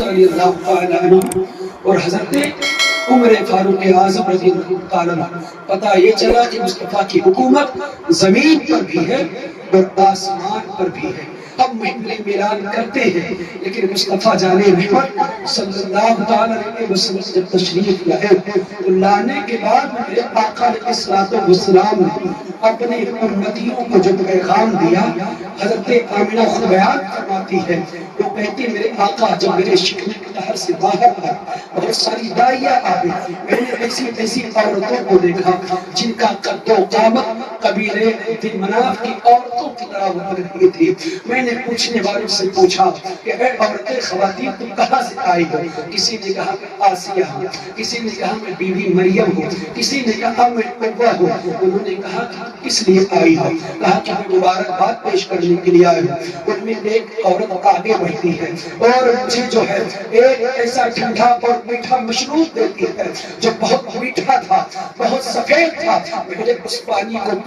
رضی اللہ تعالیٰ عنہ اور حضرت عمر فاروق اعظم رضی اللہ تعالیٰ عنہ، پتہ یہ چلا کہ مصطفیٰ کی حکومت زمین پر بھی ہے اور آسمان پر بھی ہے۔ ہم محفل میلاد کرتے ہیں لیکن مصطفیٰ جان رحمت صلی اللہ تعالیٰ علیہ وسلم جب تشریف لائے تو لانے کے بعد میرے آقا علیہ السلام نے اپنے امتیوں کو جو پیغام دیا، حضرت آمنہ خود بیان فرماتی ہے، وہ کہتی میرے آقا جب میرے شکم قہر سے باہر آئے بہت ساری دائیاں آگئے، میں نے ایسی عورتوں کو دیکھا جن کا قد و قامت قبیلے عبد مناف کی عورتوں کی طرح لگ رہی تھی۔ میں نے پوچھنے والوں سے پوچھا کہ اے عورتیں خواتین تم کہاں سے آئی ہو؟ کسی نے کہا میں آسیہ ہوں، کسی نے کہا میں بی بی مریم ہوں، کسی نے کہا میں عقبہ ہوں۔ انہوں نے کہا کہ کس لیے آئی ہو؟ کہا کہ میں مبارکباد پیش کرنے کے لیے آئی ہوں۔ ان میں ایک عورت آگے بڑھتی ہے اور مجھے جو ہے ایک ایسا ٹھنڈا اور میٹھا مشروب دیتی ہے جو بہت میٹھا تھا، بہت سفید تھا۔ میں نے اس پانی کو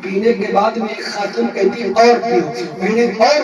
پینے کے بعد میں ایک خاتون کہتی اور پیو، میں نے اور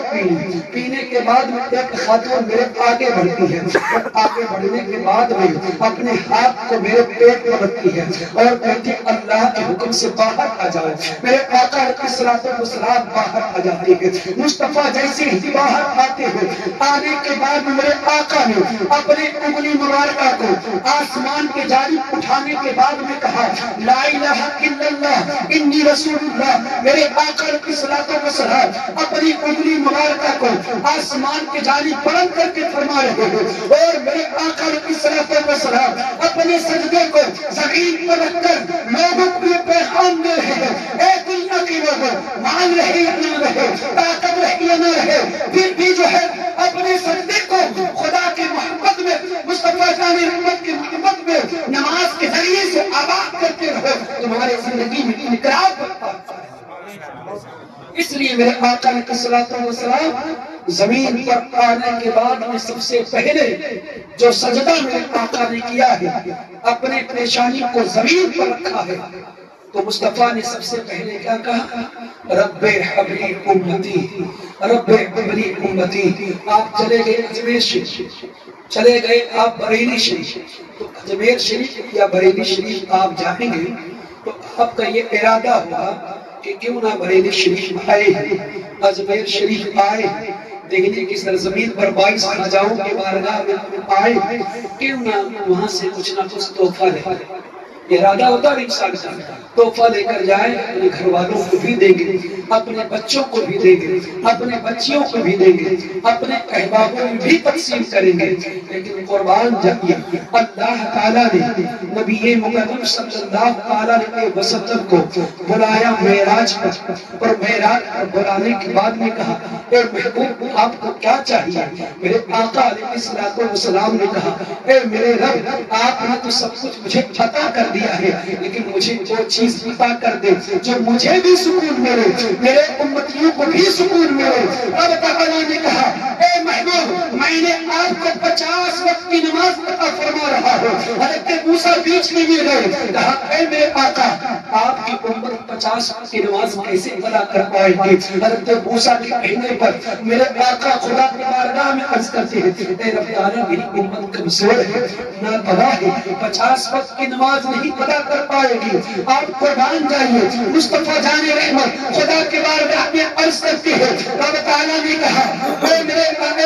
پینے کے بعد میں ایک خاتون میرے آگے بڑھتی ہے اور آگے بڑھنے کے بعد میں اپنے ہاتھ کو میرے پیٹ پر رکھتی ہے اور کہتی اللہ کے حکم سے باہر آ جاؤ۔ میرے آقا علیہ السلام باہر آ جاتے ہیں۔ مصطفیٰ جیسے ہی باہر آتے ہیں، آنے کے بعد میرے آقا نے اپنے انگلی مبارکہ کو آسمان کے جانب اٹھانے کے بعد میں کہا لا الہ الا اللہ انی رسول اللہ۔ میرے آقا علیہ السلام اپنی انگلی مبارکہ کو آسمان کے جانب بلند کر کے فرما رہے ہیں اور میرے آقا علیہ السلام اپنے سجدے کو زمین پر رکھ کر لوگوں کو یہ پیغام دے رہے ہیں اے دنیا کے لوگوں، مان رہے یا نہ رہے، طاقت رہے یا نہ رہے، پھر بھی جو ہے اپنے سجدے کو خدا کی محبت میں، مصطفیٰ جان رحمت کی محبت میں نماز کے ذریعے سے آباد کرتے رہو، تمہارے زندگی میں انقلاب برپا ہوتا ہے۔ اس لیے میرے آقا علیہ السلام زمین پر آنے کے بعد میں سب سے پہلے جو سجدہ میرے آقا نے کیا ہے، اپنے پیشانی کو زمین پر رکھا ہے، تو مصطفیٰ نے سب سے پہلے کیا کہا رب حبلی امتی، رب حبلی امتی۔ آپ چلے گئے اجمیر شریف، چلے گئے آپ بریلی شریف، تو اجمیر شریف یا بریلی شریف آپ جائیں گے تو آپ کا یہ ارادہ ہوگا کہ کیوں نہ بریلی شریف آئے ہیں، اجمیر شریف آئے ہیں، دیکھنے کی سرزمین پر 22 خواجاؤں کے بارگاہ میں آئے ہیں، کیوں نہ وہاں سے کچھ نہ کچھ تحفہ لے۔ ارادہ ہوتا ہے انسان کا، تحفہ لے کر جائیں، اپنے گھر والوں کو بھی دیں گے، اپنے بچوں کو بھی دیں گے، اپنے بچیوں کو بھی دیں گے، اپنے احبابوں میں بھی تقسیم کریں گے۔ لیکن قربان جائیے اللہ تعالیٰ نے نبی مکرم صلی اللہ علیہ وسلم کو بلایا معراج پر، اور معراج پر بلانے کے بعد میں کہا اے محبوب آپ کو کیا چاہیے؟ میرے آقا علیہ السلام نے کہا اے میرے رب آپ نے تو سب کچھ مجھے عطا کر دیا ہے، لیکن مجھے وہ چیز عطا کر دے جو مجھے بھی سکون ملے، میرے امتیوں کو بھی سکون ملے۔ رب تعالیٰ نے کہا اے محبوب میں نے آپ کو 50 وقت کی نماز عطا فرما رہا ہوں۔ حضرت موسیٰ بیچ میں مل گئے، کہا اے میرے آقا آپ کی امت 50 وقت کی نماز کیسے ادا کر پائے گی؟ حضرت موسیٰ کے کہنے پر میرے آقا خدا کی بارگاہ میں عرض کرتے ہیں اے رب تعالیٰ میری امت کمزور ہے، ناتواں ہے، 50 وقت کی نماز نہیں ادا کر پائے گی، آپ قربان جائیے۔ مصطفیٰ جان رحمت خدا کے بارگاہ میں عرض کرتے ہیں، رب تعالیٰ نے کہا اے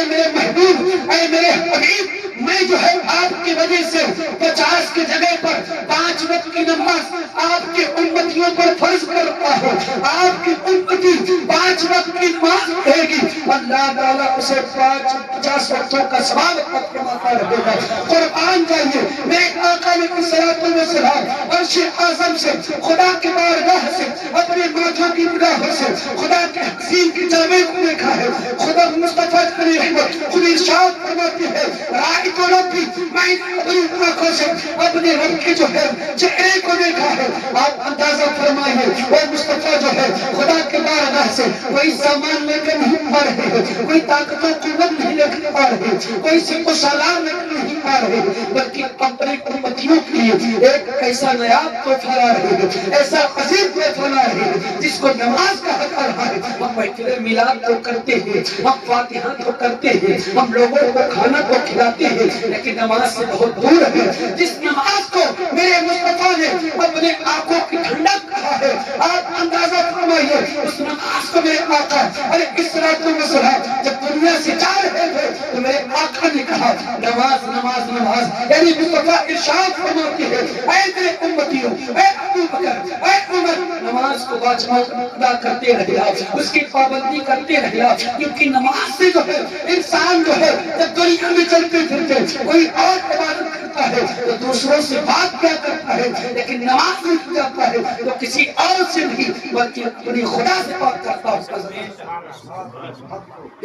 میرے محبوب، اے میرے حبیب، میں جو ہے آپ کی وجہ سے 50 کی جگہ پر 5 وقت کی نماز آپ کے امتیوں پر فرض کرتا ہوں۔ آپ کی امتی 5 وقت کی نماز پڑھے گی، اللہ تعالیٰ اسے 50 وقتوں کا ثواب فرماتا رہے گا۔ قربان جائیے میرے آقا علیہ السلام عرش اعظم سے، خدا کے بارگاہ سے، اپنے ماتھوں کی نگاہوں سے خدا کے حسین کی جامع کو دیکھا ہے۔ خدا مصطفیٰ کی رحمت خود ارشاد فرماتی ہے رائت ربی، میں اپنی آنکھوں سے اپنے رب کے جو ہے چہرے کو دیکھا ہے۔ آپ اندازہ فرمائیے وہ مصطفیٰ جو ہے خدا کے بارگاہ سے کوئی سامان لے کر نہیں آ رہے ہیں، کوئی طاقت و قوت نہیں لے کر آ رہے ہیں، کوئی سب و سلام لے کر نہیں آ رہے ہیں، بلکہ اپنے امتیوں کے لیے ایک ایسا نیاب تحفہ لا رہے ہیں، ایسا عظیم تحفہ لا رہے ہیں جس کو نماز کا حق رہا ہے۔ ہم محفل میلاد تو کرتے ہیں، ہم فاتحہ تو کرتے ہیں، ہم لوگوں کو کھانا تو کھلاتے ہیں، ہے لیکن نماز سے بہت دور ہے. جس نماز کو میرے مصطفیٰ نے اپنے آنکھوں کی ٹھنڈک کہا ہے, آپ اندازہ فرمائیے اس نماز کو میرے آقا علیہ الصلوۃ والسلام جب دنیا سے جا رہے تھے تو میرے آقا نے کہا نماز نماز نماز. یعنی مصطفیٰ ارشاد فرماتے ہیں اے میرے امتیوں, اے ابو بکر, اے عمر, نماز کو باجماعت ادا کرتے رہنا, اس کی پابندی کرتے رہنا, کیونکہ نماز سے جو ہے انسان جو ہے جب دنیا میں چلتے پھرتے کوئی اور عبادت کرتا ہے تو دوسروں سے بات کیا کرتا ہے, لیکن نماز میں جاتا ہے تو کسی اور سے نہیں بلکہ اپنی خدا سے بات کرتا ہے.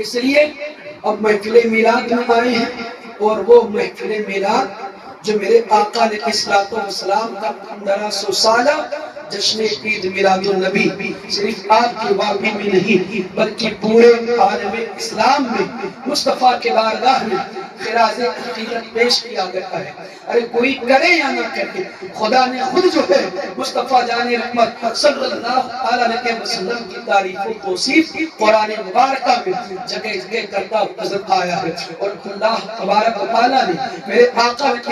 اس لیے اب محفل میلاد میں آئے ہیں, اور وہ محفل میلاد جو میرے آقا علیہ السلام کا 1500 سالہ جشن عید میلاد النبی صرف آپ کی واقعی میں نہیں بلکہ پورے عالم اسلام میں مصطفیٰ کے بارگاہ میں خراج عقیدت پیش کیا گیا ہے. ارے کوئی کرے یا نہ کرے, خدا نے خود جو ہے مصطفیٰ جان رحمت صلی اللہ علیہ وسلم کی تعریف و توصیف قرآن مبارکہ میں جگہ جگہ کرتا نظر آیا ہے. اور اللہ تبارک و تعالیٰ نے میرے آقا علیہ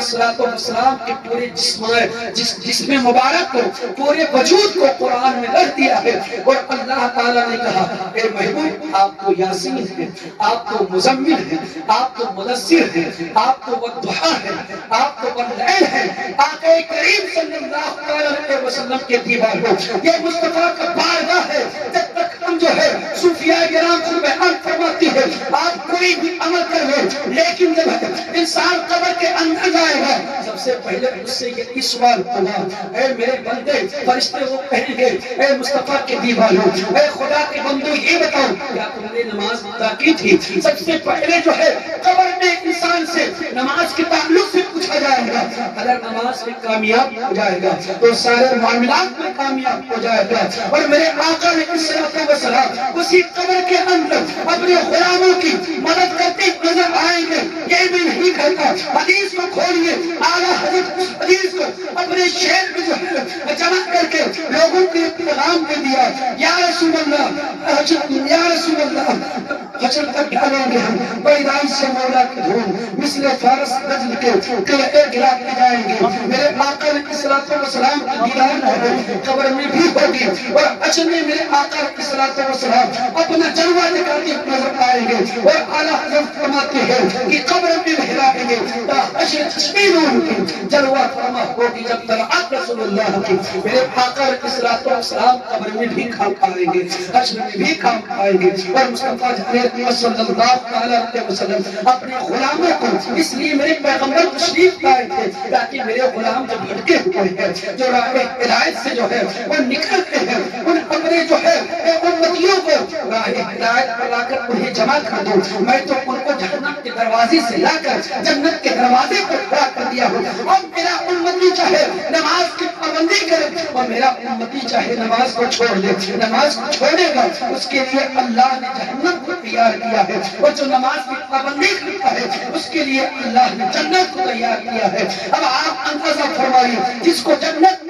السلام کے پورے جسم مبارک کو, پورے وجود کو قرآن میں رکھ دیا ہے. اور اللہ تعالیٰ نے کہا اے محبوب آپ تو یاسین ہے, آپ تو مزمل ہے, آپ تو مدثر ہے, آپ تو والضحیٰ ہے, آپ تو واللیل ہے. آقا کریم صلی اللہ علیہ وسلم کے دیوار ہو, یہ مصطفیٰ کا بارگاہ ہے. جب تک ہم جو ہے صوفیاء کرام سے بیان فرماتی ہے آپ کوئی بھی عمل کر لیں, لیکن جب انسان قبر کے اندر جائے گا سب سے پہلے اس سے یہ سوال ہوگا اے میرے بندے, فرشتے وہ کہیں گے اے مصطفیٰ کے دیوانوں, اے خدا کے بندو یہ بتاؤ کیا تم نے نماز ادا کی تھی. سب سے پہلے جو ہے قبر میں انسان سے نماز کے تعلق سے پوچھا جائے گا. اگر نماز میں کامیاب ہو جائے گا تو سارے معاملات میں کامیاب ہو جائے گا. اور میرے آقا علیہ السلام اسی قبر کے اندر اپنے غلاموں کی مدد کرتے نظر آئیں گے. یہ بھی نہیں کہتا, حدیث کو کھولیے, اعلیٰ حضرت حدیث کو اپنے شہر میں جو ہے جمع کر کے لوگوں کے پیغام دے دیا, یا رسول اللہ, یا رسول اللہ, حشر تک ڈالیں گے ہم پیدائش سے مولا کی دھوم مثل فارس نجل کے قلعے گرا کے جائیں گے. میرے آقا علیہ السلام کی دیدار ہے قبر میں بھی ہوگی, اور حشر میں میرے آقا علیہ السلام اپنا جلوہ دکھاتے نظر آئیں گے. اور اعلیٰ حضرت فرماتے ہیں کہ قبر میں بہلائیں گے تا حشر تشمیل ہوگی, جلوہ فرما ہوگی جب طلعت رسول اللہ کی. میرے آقا علیہ السلام قبر میں بھی کام آئیں گے, حشر میں بھی کام آئیں گے. اور مصطفیٰ صلی اللہ علیہ وسلم اپنے غلاموں کو اس لیے میرے پیغمبر تشریف لائے تھے تاکہ میرے غلام جو بھٹکے ہوئے ہیں, جو راہ ہدایت سے جو ہے وہ نکلتے ہیں, ان اپنے جو ہے امتیوں کو راہ ہدایت پر لا کر انہیں جمع کر دو. میں تو ان کو جہنم کے دروازے سے لا کر جنت کے دروازے پر کھڑا کر دیا ہوں. اور میرا امتی چاہے نماز کی پابندی کرے اور میرا امتی چاہے نماز کو چھوڑ دے, نماز کو چھوڑے گا اس کے لیے اللہ نے جہنم کو تیار کیا ہے. اور جو نماز کی پابندی کرتا ہے اس کے لیے اللہ نے جنت کو تیار کیا ہے. اب آپ اندازہ فرمائیے, جس کو جنت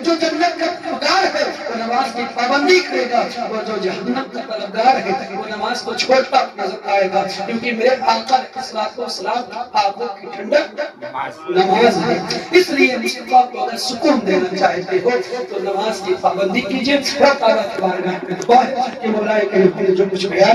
جو جنت کا طلبگار ہے وہ نماز کی پابندی کرے گا, اور جو جہنم کا طلبگار ہے وہ نماز کو چھوڑتا نظر آئے گا. کیونکہ میرے آقا علیہ السلام کی آنکھوں کی ٹھنڈک نماز ہے. اس لیے مصطفیٰ کو اگر سکون دینا چاہتے ہو تو نماز کی پابندی کیجئے. اللہ تعالیٰ کی بارگاہ میں دعا ہے کہ مولا کریم جو کچھ بیان